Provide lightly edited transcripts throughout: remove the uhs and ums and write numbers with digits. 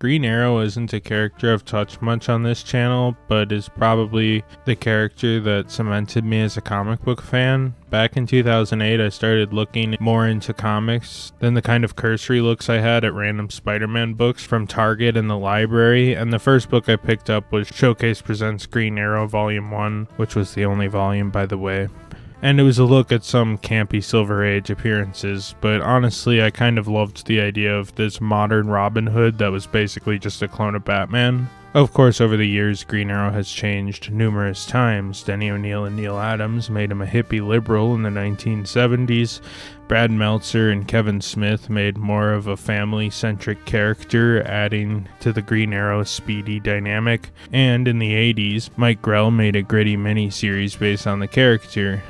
Green Arrow isn't a character I've touched much on this channel, but is probably the character that cemented me as a comic book fan. Back in 2008, I started looking more into comics than the kind of cursory looks I had at random Spider-Man books from Target and the library, and the first book I picked up was Showcase Presents Green Arrow Volume 1, which was the only volume, by the way. And it was a look at some campy Silver Age appearances, but honestly I kind of loved the idea of this modern Robin Hood that was basically just a clone of Batman. Of course, over the years, Green Arrow has changed numerous times. Denny O'Neil and Neil Adams made him a hippie liberal in the 1970s. Brad Meltzer and Kevin Smith made more of a family-centric character, adding to the Green Arrow speedy dynamic. And in the 80s, Mike Grell made a gritty miniseries based on the character.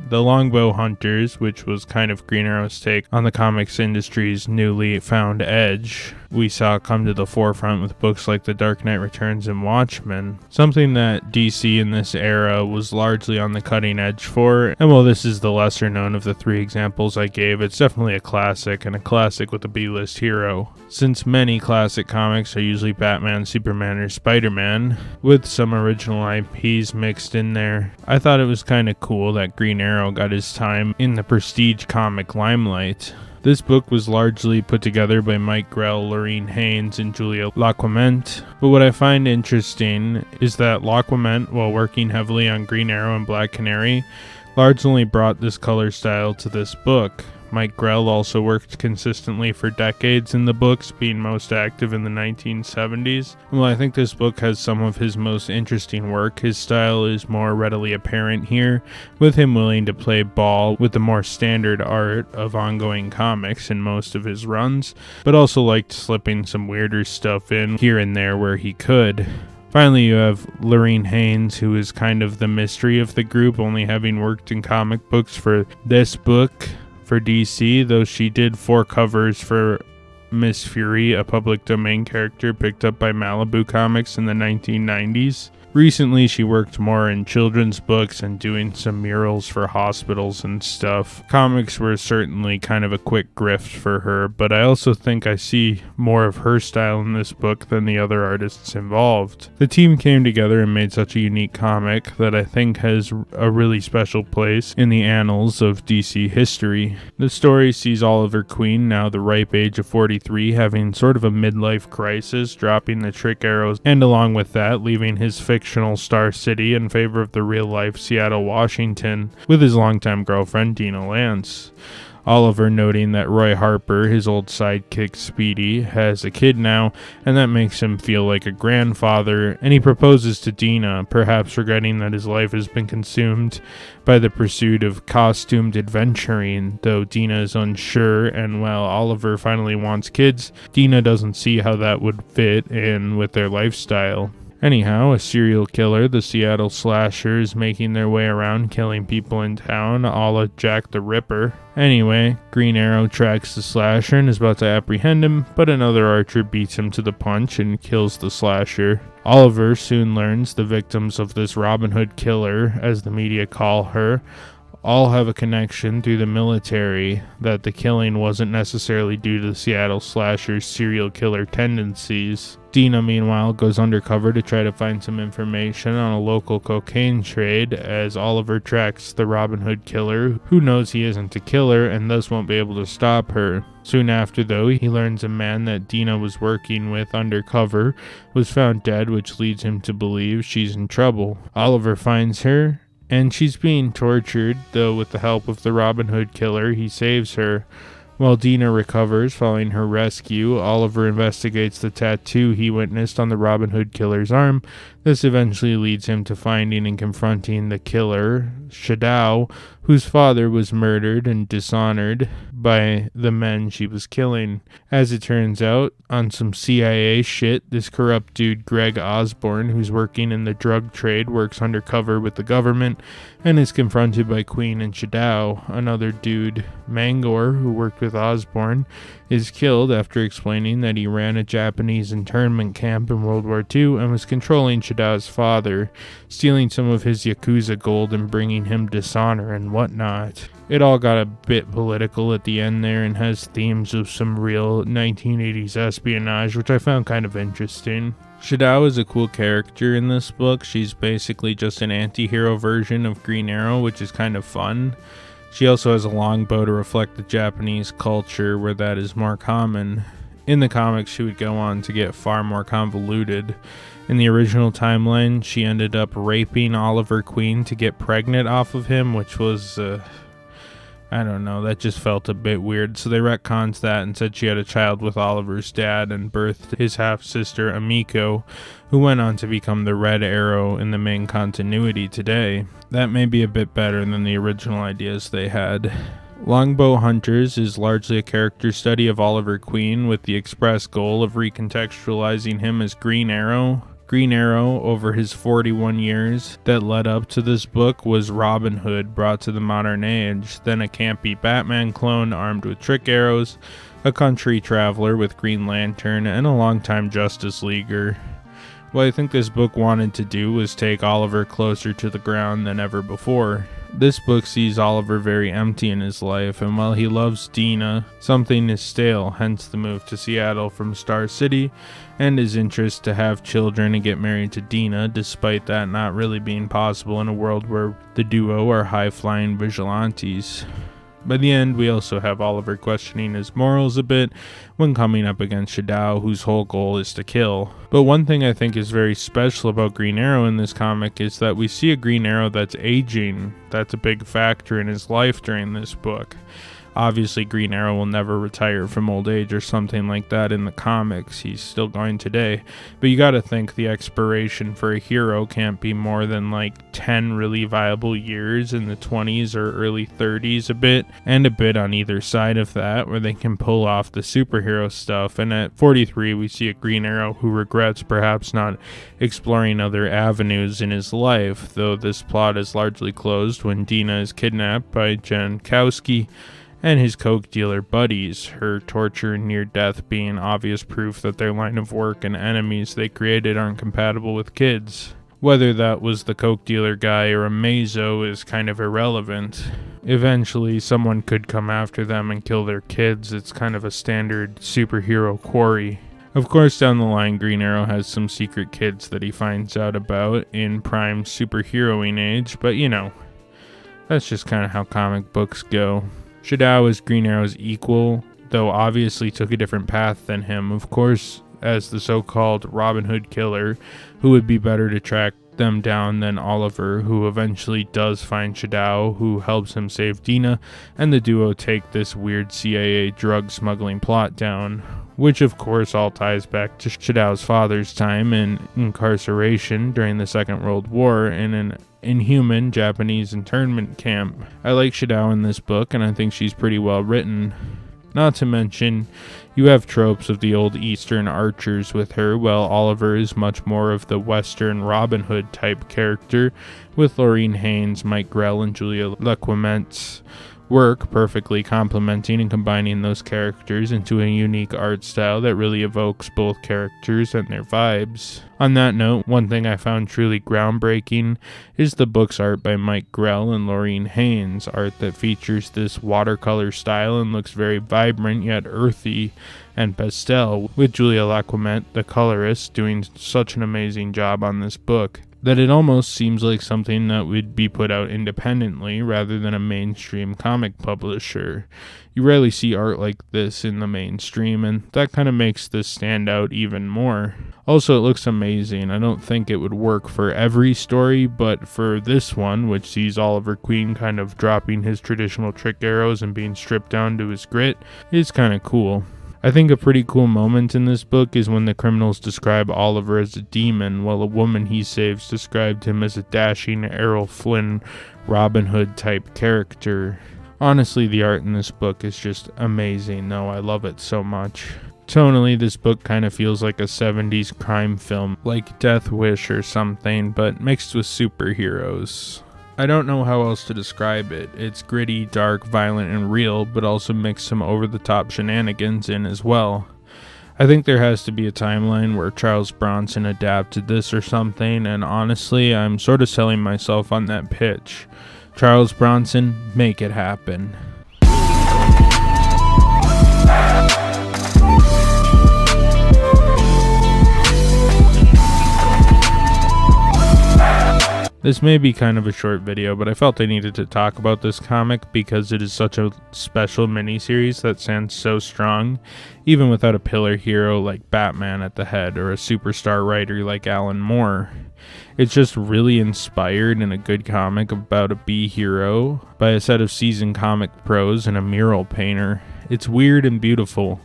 The Longbow Hunters, which was kind of Green Arrow's take on the comics industry's newly found edge, we saw come to the forefront with books like The Dark Knight Returns and Watchmen, something that DC in this era was largely on the cutting edge for. And while this is the lesser known of the three examples I gave, it's definitely a classic, and a classic with a B-list hero. Since many classic comics are usually Batman, Superman, or Spider-Man, with some original IPs mixed in there, I thought it was kind of cool that Green Arrow got his time in the prestige comic limelight. This book was largely put together by Mike Grell, Lorene Haynes, and Julia Lacquement, but what I find interesting is that Lacquement, while working heavily on Green Arrow and Black Canary, largely brought this color style to this book. Mike Grell also worked consistently for decades in the books, being most active in the 1970s. While I think this book has some of his most interesting work, his style is more readily apparent here, with him willing to play ball with the more standard art of ongoing comics in most of his runs, but also liked slipping some weirder stuff in here and there where he could. Finally, you have Lorene Haynes, who is kind of the mystery of the group, only having worked in comic books for this book for DC, though she did 4 covers for Miss Fury, a public domain character picked up by Malibu Comics in the 1990s. Recently, she worked more in children's books and doing some murals for hospitals and stuff. Comics were certainly kind of a quick grift for her, but I also think I see more of her style in this book than the other artists involved. The team came together and made such a unique comic that I think has a really special place in the annals of DC history. The story sees Oliver Queen, now the ripe age of 43, having sort of a midlife crisis, dropping the trick arrows, and along with that, leaving his fictional Star City in favor of the real-life Seattle, Washington, with his longtime girlfriend Dina Lance. Oliver noting that Roy Harper, his old sidekick Speedy, has a kid now, and that makes him feel like a grandfather, and he proposes to Dina, perhaps regretting that his life has been consumed by the pursuit of costumed adventuring, though Dina is unsure, and while Oliver finally wants kids, Dina doesn't see how that would fit in with their lifestyle. Anyhow, a serial killer, the Seattle slashers, making their way around killing people in town, a la Jack the Ripper. Anyway, Green Arrow tracks the slasher and is about to apprehend him, but another archer beats him to the punch and kills the slasher. Oliver soon learns the victims of this Robin Hood killer, as the media call her, all have a connection through the military, that the killing wasn't necessarily due to the Seattle slasher's serial killer tendencies. Dina, meanwhile, goes undercover to try to find some information on a local cocaine trade, as Oliver tracks the Robin Hood killer, who knows he isn't a killer and thus won't be able to stop her. Soon after, though, he learns a man that Dina was working with undercover was found dead, which leads him to believe she's in trouble. Oliver finds her, and she's being tortured, though with the help of the Robin Hood killer, he saves her. While Dina recovers following her rescue, Oliver investigates the tattoo he witnessed on the Robin Hood killer's arm. This eventually leads him to finding and confronting the killer, Shadow, whose father was murdered and dishonored by the men she was killing. As it turns out, on some CIA shit, this corrupt dude Greg Osborne, who's working in the drug trade, works undercover with the government and is confronted by Queen and Shadow. Another dude, Mangor, who worked with Osborne, is killed after explaining that he ran a Japanese internment camp in World War II and was controlling Shadow's father, stealing some of his Yakuza gold and bringing him dishonor and whatnot. It all got a bit political at the end there and has themes of some real 1980s espionage, which I found kind of interesting. Shadow is a cool character in this book. She's basically just an anti-hero version of Green Arrow, which is kind of fun. She also has a longbow to reflect the Japanese culture where that is more common. In the comics, she would go on to get far more convoluted. In the original timeline, she ended up raping Oliver Queen to get pregnant off of him, which was, I don't know, that just felt a bit weird. So they retconned that and said she had a child with Oliver's dad and birthed his half-sister Amiko, who went on to become the Red Arrow in the main continuity today. That may be a bit better than the original ideas they had. Longbow Hunters is largely a character study of Oliver Queen with the express goal of recontextualizing him as Green Arrow. Green Arrow, over his 41 years that led up to this book, was Robin Hood brought to the modern age, then a campy Batman clone armed with trick arrows, a country traveler with Green Lantern, and a longtime Justice Leaguer. What I think this book wanted to do was take Oliver closer to the ground than ever before. This book sees Oliver very empty in his life, and while he loves Dina, something is stale, hence the move to Seattle from Star City, and his interest to have children and get married to Dina, despite that not really being possible in a world where the duo are high-flying vigilantes. By the end, we also have Oliver questioning his morals a bit when coming up against Shadow, whose whole goal is to kill. But one thing I think is very special about Green Arrow in this comic is that we see a Green Arrow that's aging. That's a big factor in his life during this book. Obviously, Green Arrow will never retire from old age or something like that in the comics. He's still going today. But you gotta think the expiration for a hero can't be more than like 10 really viable years in the 20s or early 30s a bit, and a bit on either side of that where they can pull off the superhero stuff. And at 43, we see a Green Arrow who regrets perhaps not exploring other avenues in his life, though this plot is largely closed when Dina is kidnapped by Jankowski and his coke dealer buddies, her torture and near death being obvious proof that their line of work and enemies they created aren't compatible with kids. Whether that was the coke dealer guy or a Mazo is kind of irrelevant. Eventually, someone could come after them and kill their kids. It's kind of a standard superhero quarry. Of course, down the line, Green Arrow has some secret kids that he finds out about in prime superheroing age, but you know, that's just kind of how comic books go. Shadow is Green Arrow's equal, though obviously took a different path than him, of course, as the so-called Robin Hood killer, who would be better to track them down than Oliver, who eventually does find Shadow, who helps him save Dina, and the duo take this weird CIA drug smuggling plot down, which of course all ties back to Shadow's father's time in incarceration during the Second World War in an inhuman Japanese internment camp. I like Shadow in this book, and I think she's pretty well written. Not to mention, you have tropes of the old Eastern archers with her, while Oliver is much more of the Western Robin Hood type character, with Laureen Haynes, Mike Grell, and Julia LaQuament's work perfectly complementing and combining those characters into a unique art style that really evokes both characters and their vibes. On that note, one thing I found truly groundbreaking is the book's art by Mike Grell and Laureen Haynes, art that features this watercolor style and looks very vibrant yet earthy and pastel, with Julia LaQuament, the colorist, doing such an amazing job on this book that it almost seems like something that would be put out independently rather than a mainstream comic publisher. You rarely see art like this in the mainstream, and that kind of makes this stand out even more. Also, it looks amazing. I don't think it would work for every story, but for this one, which sees Oliver Queen kind of dropping his traditional trick arrows and being stripped down to his grit, is kind of cool. I think a pretty cool moment in this book is when the criminals describe Oliver as a demon, while a woman he saves described him as a dashing Errol Flynn Robin Hood type character. Honestly, the art in this book is just amazing, though. I love it so much. Tonally, this book kind of feels like a 70s crime film, like Death Wish or something, but mixed with superheroes. I don't know how else to describe it. It's gritty, dark, violent, and real, but also mixed some over-the-top shenanigans in as well. I think there has to be a timeline where Charles Bronson adapted this or something, and honestly, I'm sort of selling myself on that pitch. Charles Bronson, make it happen. This may be kind of a short video, but I felt I needed to talk about this comic because it is such a special miniseries that stands so strong, even without a pillar hero like Batman at the head or a superstar writer like Alan Moore. It's just really inspired and a good comic about a B-hero by a set of seasoned comic pros and a mural painter. It's weird and beautiful.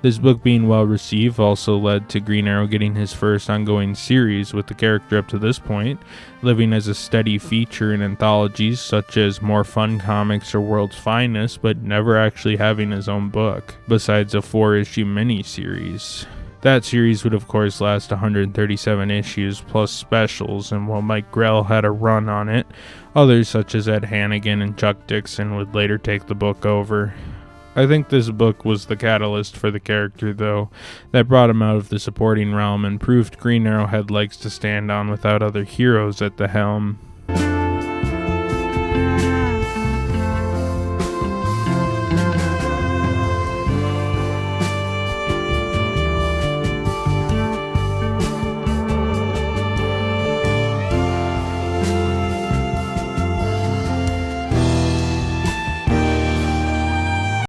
This book being well received also led to Green Arrow getting his first ongoing series, with the character up to this point living as a steady feature in anthologies such as More Fun Comics or World's Finest, but never actually having his own book, besides a 4-issue miniseries. That series would of course last 137 issues plus specials, and while Mike Grell had a run on it, others such as Ed Hannigan and Chuck Dixon would later take the book over. I think this book was the catalyst for the character, though, that brought him out of the supporting realm and proved Green Arrow had legs to stand on without other heroes at the helm.